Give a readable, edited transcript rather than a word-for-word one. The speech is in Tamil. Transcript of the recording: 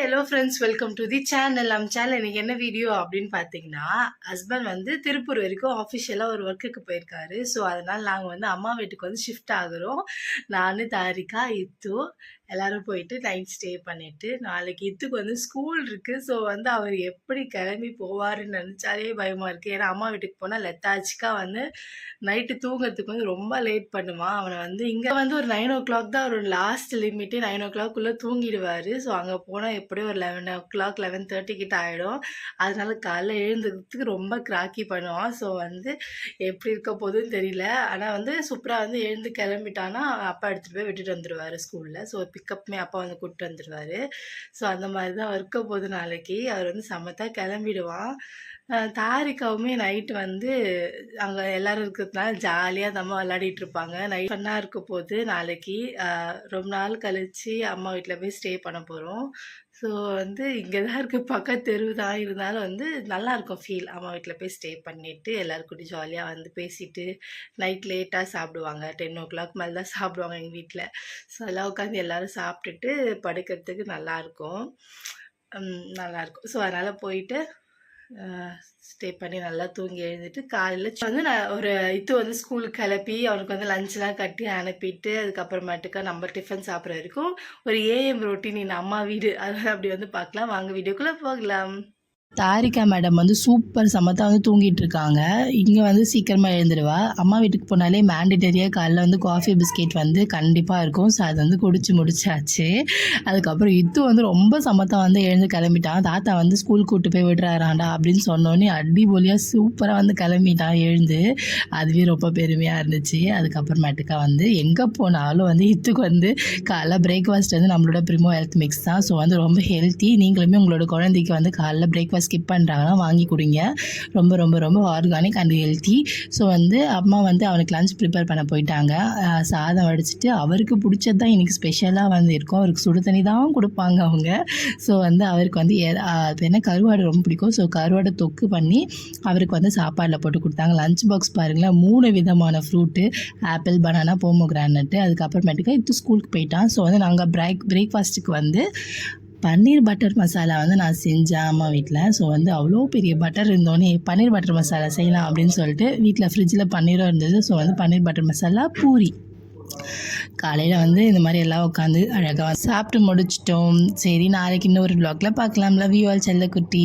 Hello friends, welcome to the channel. நம்ம சேனல் இன்னைக்கு என்ன வீடியோ அப்படின்னு பார்த்தீங்கன்னா, ஹஸ்பண்ட் வந்து திருப்பூர் வரைக்கும் ஆஃபிஷியலாக ஒரு ஒர்க்குக்கு போயிருக்காரு. ஸோ அதனால் நாங்கள் வந்து அம்மா வீட்டுக்கு வந்து ஷிஃப்ட் ஆகுறோம். நான், தாரிகா, இத்து எல்லாரும் போயிட்டு நைட் ஸ்டே பண்ணிட்டு, நாளைக்கு இத்துக்கு வந்து ஸ்கூல் இருக்குது. ஸோ வந்து அவர் எப்படி கிளம்பி போவாருன்னு நினச்சாலே பயமாக இருக்குது. ஏன்னா அம்மா வீட்டுக்கு போனால் லெத்தாச்சிக்காக வந்து நைட்டு தூங்குறதுக்கு வந்து ரொம்ப லேட் பண்ணுவான். அவனை வந்து இங்கே வந்து ஒரு 9 o'clock தான் ஒரு லாஸ்ட் லிமிட்டு. 9 o'clock தூங்கிடுவார். ஸோ அங்கே போனால் எப்படியும் ஒரு 11 o'clock 11:30 கிட்ட ஆகிடும். அதனால காலைல எழுந்துக்கிறதுக்கு ரொம்ப கிராக்கி பண்ணுவான். ஸோ வந்து எப்படி இருக்க போகுதுன்னு தெரியல. ஆனால் வந்து சூப்பராக வந்து எழுந்து கிளம்பிட்டான்னா அப்பா எடுத்துகிட்டு போய் விட்டுட்டு வந்துடுவார் ஸ்கூலில். ஸோ பிக்கப்புமே அப்பா வந்து கூப்பிட்டு வந்துடுவார். ஸோ அந்த மாதிரி தான் இருக்க போகுது நாளைக்கு. அவர் வந்து சமத்தாக கிளம்பிடுவான். தாரிகாவுமே நைட்டு வந்து அங்கே எல்லோரும் இருக்கிறதுனால ஜாலியாக அந்த அம்மா விளையாடிட்டு இருப்பாங்க. நைட் ஃபன்னாக இருக்க போது. நாளைக்கு ரொம்ப நாள் கழித்து அம்மா வீட்டில் போய் ஸ்டே பண்ண போகிறோம். ஸோ வந்து இங்கே தான் இருக்குது, பக்கத்து தெரு தான். இருந்தாலும் வந்து நல்லாயிருக்கும் ஃபீல். அம்மா வீட்டில் போய் ஸ்டே பண்ணிவிட்டு எல்லோரும் கூட்டி ஜாலியாக வந்து பேசிவிட்டு நைட் லேட்டாக சாப்பிடுவாங்க. 10 o'clock மேலே தான் சாப்பிடுவாங்க எங்கள் வீட்டில். ஸோ எல்லாம் உட்காந்து எல்லோரும் சாப்பிட்டுட்டு படுக்கிறதுக்கு நல்லாயிருக்கும். ஸோ அதனால் போயிட்டு ஸ்டே பண்ணி நல்லா தூங்கி எழுந்துட்டு காலையில் வந்து நான் ஒரு வந்து ஸ்கூலுக்கு கிளப்பி அவனுக்கு வந்து லஞ்செலாம் கட்டி அனுப்பிட்டு அதுக்கப்புறமேட்டுக்கா நம்ம டிஃபன் சாப்பிட்ற வரைக்கும் ஒரு ஏஎம் ரொட்டீன் இந்த அம்மா வீடு அதெல்லாம் அப்படி வந்து பார்க்கலாம். வாங்க வீடியோக்குள்ளே போகலாம். தாரிகா மேடம் வந்து சூப்பர் சமத்தாக வந்து தூங்கிட்டு இருக்காங்க. இங்கே வந்து சீக்கிரமாக எழுந்துடுவா. அம்மா வீட்டுக்கு போனாலே மேண்டிட்டரியாக காலைல வந்து காஃபி பிஸ்கெட் வந்து கண்டிப்பாக இருக்கும். ஸோ அது வந்து குடிச்சு முடிச்சாச்சு. அதுக்கப்புறம் இத்து வந்து ரொம்ப சமத்தாக வந்து எழுந்து கிளம்பிட்டான். தாத்தா வந்து ஸ்கூல் கூப்பிட்டு போய் விடுறாராண்டா அப்படின்னு சொன்னோன்னே அடிபொலியாக சூப்பராக வந்து கிளம்பிட்டான் எழுந்து. அதுவே ரொம்ப பெருமையாக இருந்துச்சு. அதுக்கப்புறமேட்டுக்கா வந்து எங்கே போனாலும் வந்து இத்துக்கு வந்து காலைல பிரேக்ஃபாஸ்ட் வந்து நம்மளோட ப்ரிமோ ஹெல்த் மிக்ஸ் தான். ஸோ வந்து ரொம்ப ஹெல்த்தி. நீங்களுமே உங்களோட குழந்தைக்கு வந்து காலைல பிரேக்ஃபாஸ்ட் ஸ்கிப் பண்ணுறாங்கன்னா வாங்கி கொடுங்க. ரொம்ப ரொம்ப ரொம்ப ஆர்கானிக் அண்ட் ஹெல்த்தி. ஸோ வந்து அம்மா வந்து அவனுக்கு லஞ்ச் ப்ரிப்பேர் பண்ண போயிட்டாங்க. சாதம் வடிச்சிட்டு அவருக்கு பிடிச்சது தான் இன்றைக்கி ஸ்பெஷலாக வந்து இருக்கும். அவருக்கு சுடு தண்ணி தான் கொடுப்பாங்க அவங்க. ஸோ வந்து அவருக்கு வந்து என்ன கருவாடு ரொம்ப பிடிக்கும். ஸோ கருவாடை தொக்கு பண்ணி அவருக்கு வந்து சாப்பாடில் போட்டு கொடுத்தாங்க. லஞ்ச் பாக்ஸ் பாருங்களேன், 3 விதமான ஃப்ரூட்டு, ஆப்பிள், பனானா, போமோகிரானட்டு. அதுக்கப்புறமேட்டுக்கா இது ஸ்கூலுக்கு போயிட்டான். ஸோ வந்து நாங்கள் பிரேக்ஃபாஸ்ட்டுக்கு வந்து பன்னீர் பட்டர் மசாலா வந்து நான் செஞ்சேன் அம்மா வீட்டில். ஸோ வந்து அவ்வளோ பெரிய பட்டர் இருந்தோடனே பன்னீர் பட்டர் மசாலா செய்யலாம் அப்படின்னு சொல்லிட்டு வீட்டில் ஃப்ரிட்ஜில் பன்னீரும் இருந்தது. ஸோ வந்து பன்னீர் பட்டர் மசாலா பூரி காலையில் வந்து இந்த மாதிரி எல்லாம் உட்காந்து அழகாக சாப்பிட்டு முடிச்சிட்டோம். சரி, நாளைக்கு இன்னொரு வ்ளாகில் பார்க்கலாம். லவ் யூ ஆல் செல்லக்குட்டி.